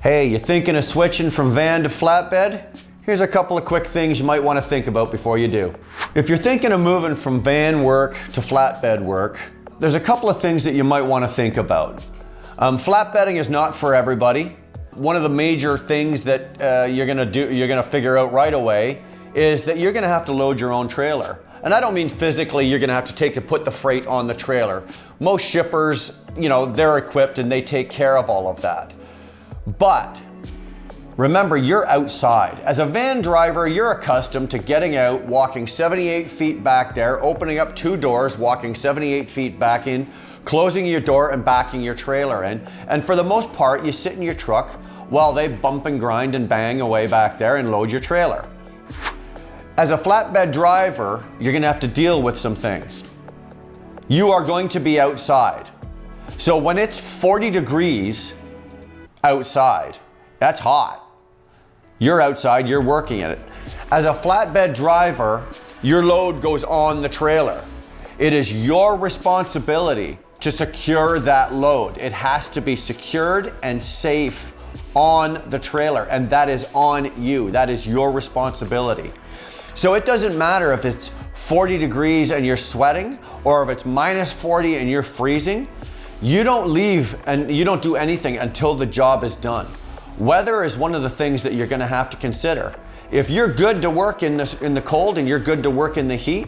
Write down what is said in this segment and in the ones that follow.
Hey, you thinking of switching from van to flatbed? Here's a couple of quick things you might want to think about before you do. If you're thinking of moving from van work to flatbed work, there's a couple of things that you might want to think about. Flatbedding is not for everybody. One of the major things that you're gonna figure out right away is that you're gonna have to load your own trailer. And I don't mean physically you're gonna have to put the freight on the trailer. Most shippers, they're equipped and they take care of all of that. But remember, you're outside. As a van driver, you're accustomed to getting out, walking 78 feet back there, opening up 2 doors, walking 78 feet back in, closing your door and backing your trailer in. And for the most part, you sit in your truck while they bump and grind and bang away back there and load your trailer. As a flatbed driver, you're gonna have to deal with some things. You are going to be outside. So when it's 40 degrees outside, that's hot. You're outside, you're working in it. As a flatbed driver, your load goes on the trailer. It is your responsibility to secure that load. It has to be secured and safe on the trailer, and that is on you. That is your responsibility. So it doesn't matter if it's 40 degrees and you're sweating, or if it's minus 40 and you're freezing. You don't leave and you don't do anything until the job is done. Weather is one of the things that you're gonna have to consider. If you're good to work in the cold and you're good to work in the heat,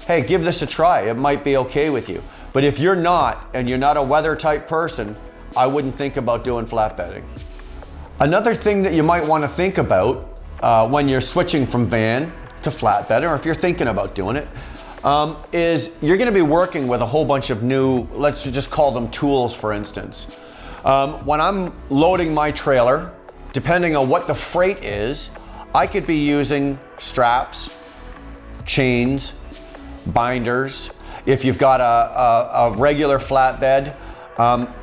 hey, give this a try. It might be okay with you. But if you're not, and you're not a weather type person, I wouldn't think about doing flatbedding. Another thing that you might want to think about when you're switching from van to flatbed, or if you're thinking about doing it, is you're going to be working with a whole bunch of new, let's just call them tools, for instance. When I'm loading my trailer, depending on what the freight is, I could be using straps, chains, binders. If you've got a regular flatbed,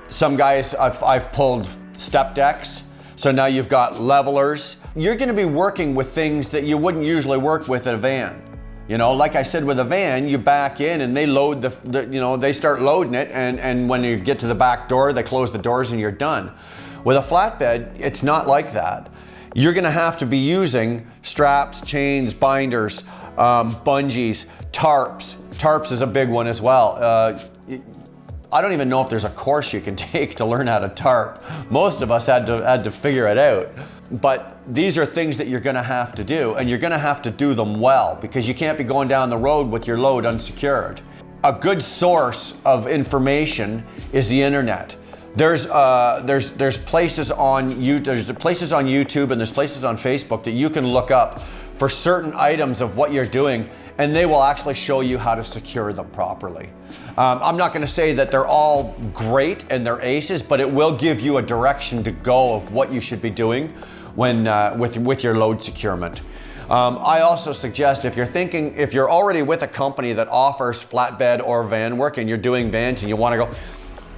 some guys, I've pulled step decks, so now you've got levelers. You're going to be working with things that you wouldn't usually work with in a van. Like I said, with a van, you back in and they load they start loading it, and when you get to the back door, they close the doors and you're done. With a flatbed, it's not like that. You're gonna have to be using straps, chains, binders, bungees, tarps. Tarps is a big one as well. I don't even know if there's a course you can take to learn how to tarp. Most of us had to figure it out. But these are things that you're gonna have to do, and you're gonna have to do them well, because you can't be going down the road with your load unsecured. A good source of information is the internet. There's places on YouTube and there's places on Facebook that you can look up for certain items of what you're doing, and they will actually show you how to secure them properly. I'm not gonna say that they're all great and they're aces, but it will give you a direction to go of what you should be doing when with your load securement. I also suggest, if you're already with a company that offers flatbed or van work and you're doing vans and you wanna go,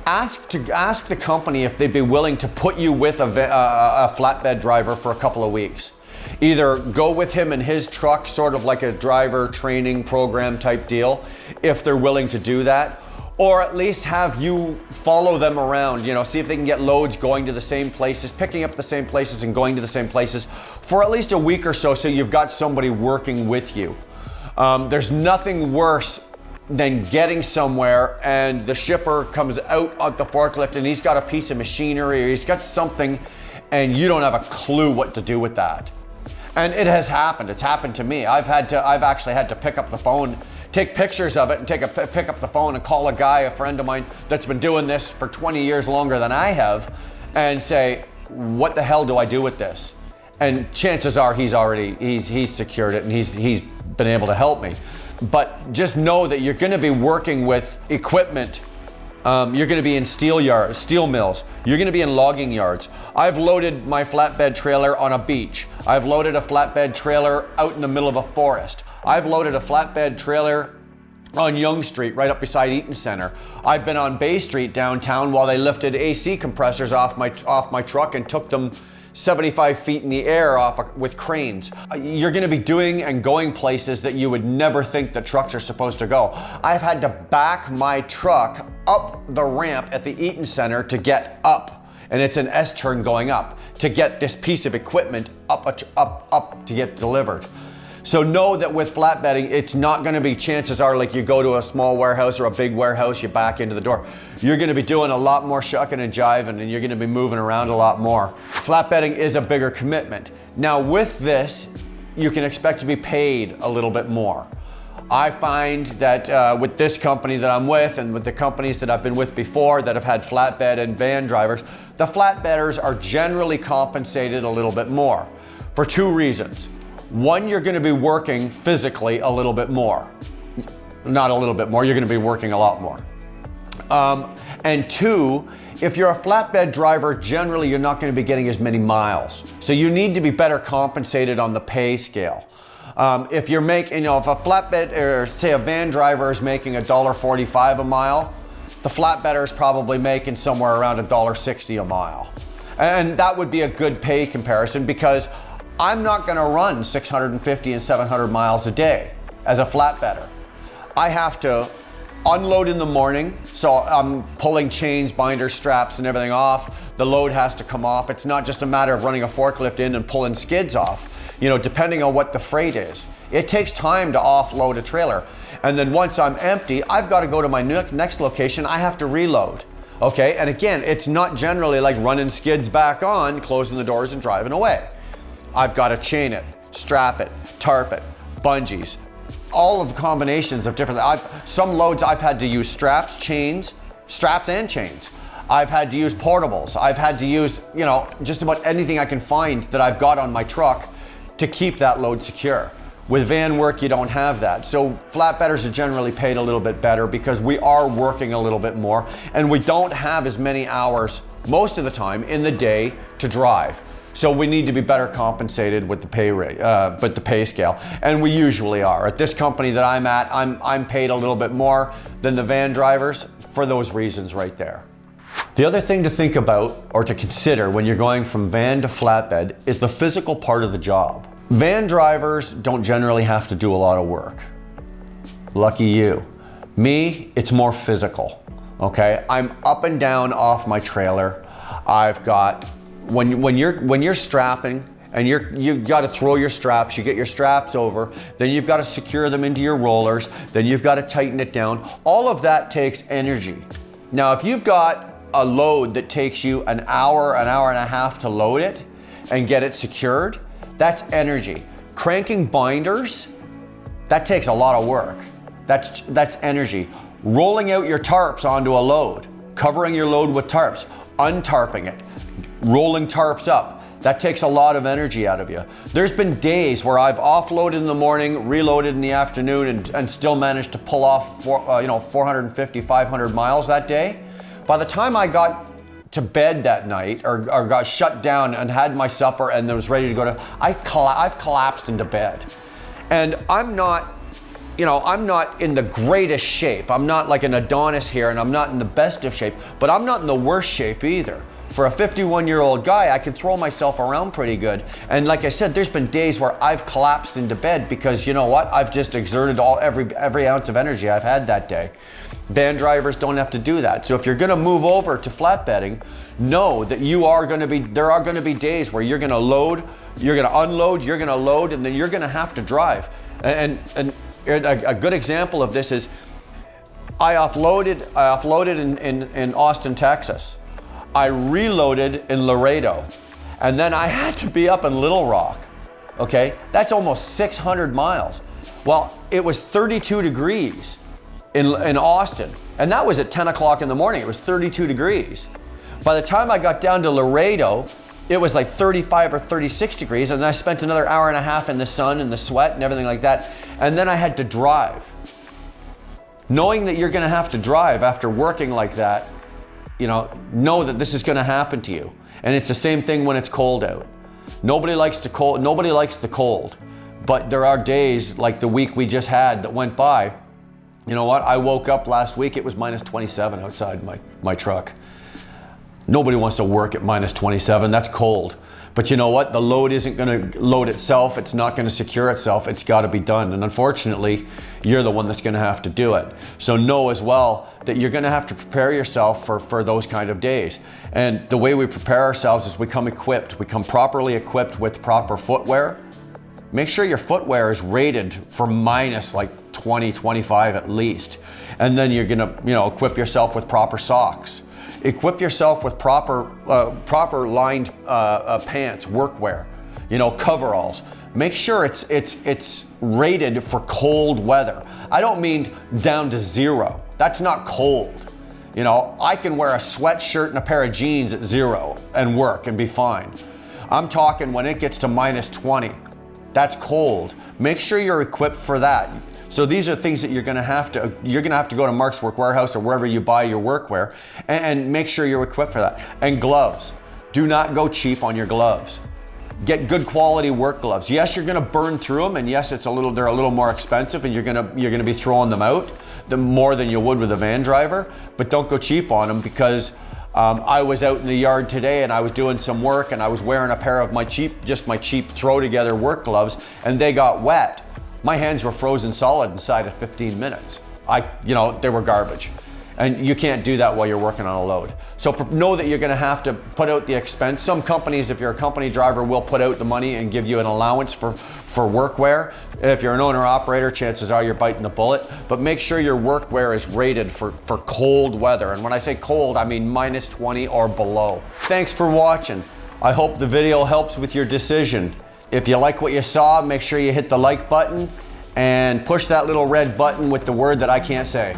ask the company if they'd be willing to put you with a flatbed driver for a couple of weeks. Either go with him in his truck, sort of like a driver training program type deal, if they're willing to do that, or at least have you follow them around, see if they can get loads going to the same places, picking up the same places and going to the same places for at least a week or so you've got somebody working with you. There's nothing worse than getting somewhere and the shipper comes out of the forklift and he's got a piece of machinery or he's got something and you don't have a clue what to do with that. And it has happened. It's happened to me. I've actually had to pick up the phone, take pictures of it, and pick up the phone and call a friend of mine that's been doing this for 20 years longer than I have, and say, what the hell do I do with this? And chances are he's secured it and he's been able to help me. But just know that you're going to be working with equipment. You're going to be in steel mills. You're going to be in logging yards. I've loaded my flatbed trailer on a beach. I've loaded a flatbed trailer out in the middle of a forest. I've loaded a flatbed trailer on Yonge Street, right up beside Eaton Center. I've been on Bay Street downtown while they lifted AC compressors off my truck and took them 75 feet in the air with cranes. You're gonna be doing and going places that you would never think that trucks are supposed to go. I've had to back my truck up the ramp at the Eaton Center to get up and it's an S-turn going up to get this piece of equipment up to get delivered. So know that with flatbedding, it's not gonna be, chances are, like you go to a small warehouse or a big warehouse, you back into the door. You're gonna be doing a lot more shucking and jiving, and you're gonna be moving around a lot more. Flatbedding is a bigger commitment. Now with this, you can expect to be paid a little bit more. I find that with this company that I'm with and with the companies that I've been with before that have had flatbed and van drivers, the flatbedders are generally compensated a little bit more for two reasons. One, you're gonna be working physically a little bit more. Not a little bit more, you're gonna be working a lot more. And two, if you're a flatbed driver, generally you're not gonna be getting as many miles. So you need to be better compensated on the pay scale. If you're making, if a flatbed, or say a van driver is making $1.45 a mile, the flatbedder is probably making somewhere around $1.60 a mile. And that would be a good pay comparison, because I'm not gonna run 650 and 700 miles a day as a flatbedder. I have to unload in the morning, so I'm pulling chains, binders, straps, and everything off. The load has to come off. It's not just a matter of running a forklift in and pulling skids off. Depending on what the freight is. It takes time to offload a trailer. And then once I'm empty, I've got to go to my next location. I have to reload. Okay, and again, it's not generally like running skids back on, closing the doors and driving away. I've got to chain it, strap it, tarp it, bungees, all of the combinations of different, some loads I've had to use straps and chains. I've had to use portables. I've had to use, just about anything I can find that I've got on my truck to keep that load secure. With van work, you don't have that. So flatbedders are generally paid a little bit better because we are working a little bit more, and we don't have as many hours most of the time in the day to drive. So we need to be better compensated with the pay rate, but the pay scale, and we usually are. At this company that I'm at, I'm paid a little bit more than the van drivers for those reasons right there. The other thing to think about or to consider when you're going from van to flatbed is the physical part of the job. Van drivers don't generally have to do a lot of work. Lucky you. Me, it's more physical, okay? I'm up and down off my trailer. I've got, when you're strapping and you've got to throw your straps, you get your straps over, then you've got to secure them into your rollers, then you've got to tighten it down. All of that takes energy. Now, if you've got a load that takes you an hour and a half to load it and get it secured, that's energy. Cranking binders, that takes a lot of work. That's energy. Rolling out your tarps onto a load, covering your load with tarps, untarping it, rolling tarps up, that takes a lot of energy out of you. There's been days where I've offloaded in the morning, reloaded in the afternoon, and still managed to pull off 450, 500 miles that day. By the time I got to bed that night, or got shut down and had my supper and was ready to go to, I've collapsed into bed. And I'm not in the greatest shape. I'm not like an Adonis here, and I'm not in the best of shape, but I'm not in the worst shape either. For a 51-year-old guy, I can throw myself around pretty good. And like I said, there's been days where I've collapsed into bed because you know what? I've just exerted every ounce of energy I've had that day. Van drivers don't have to do that. So if you're gonna move over to flatbedding, know that there are gonna be days where you're gonna load, you're gonna unload, you're gonna load, and then you're gonna have to drive. And a good example of this is I offloaded in Austin, Texas. I reloaded in Laredo, and then I had to be up in Little Rock. Okay, that's almost 600 miles. Well, it was 32 degrees in Austin, and that was at 10 o'clock in the morning. It was 32 degrees. By the time I got down to Laredo, it was like 35 or 36 degrees, and I spent another hour and a half in the sun and the sweat and everything like that, and then I had to drive. Knowing that you're gonna have to drive after working like that, know that this is gonna happen to you. And it's the same thing when it's cold out. Nobody likes the cold, but there are days like the week we just had that went by. You know what? I woke up last week, it was minus 27 outside my truck. Nobody wants to work at minus 27, that's cold. But you know what? The load isn't going to load itself. It's not going to secure itself. It's got to be done. And unfortunately, you're the one that's going to have to do it. So know as well that you're going to have to prepare yourself for those kind of days. And the way we prepare ourselves is we come equipped. We come properly equipped with proper footwear. Make sure your footwear is rated for minus like 20, 25 at least. And then you're going to, equip yourself with proper socks. Equip yourself with proper lined pants, workwear, coveralls. Make sure it's rated for cold weather. I don't mean down to 0. That's not cold. I can wear a sweatshirt and a pair of jeans at 0 and work and be fine. I'm talking when it gets to minus 20. That's cold. Make sure you're equipped for that. So these are things that you're gonna have to go to Mark's Work Wearhouse or wherever you buy your workwear and make sure you're equipped for that. And gloves. Do not go cheap on your gloves. Get good quality work gloves. Yes, you're gonna burn through them, and yes, they're a little more expensive, and you're gonna be throwing them out more than you would with a van driver, but don't go cheap on them because I was out in the yard today and I was doing some work and I was wearing a pair of my cheap throw together work gloves, and they got wet. My hands were frozen solid inside of 15 minutes. They were garbage. And you can't do that while you're working on a load. So know that you're gonna have to put out the expense. Some companies, if you're a company driver, will put out the money and give you an allowance for workwear. If you're an owner-operator, chances are you're biting the bullet. But make sure your workwear is rated for cold weather. And when I say cold, I mean minus 20 or below. Thanks for watching. I hope the video helps with your decision. If you like what you saw, make sure you hit the like button and push that little red button with the word that I can't say.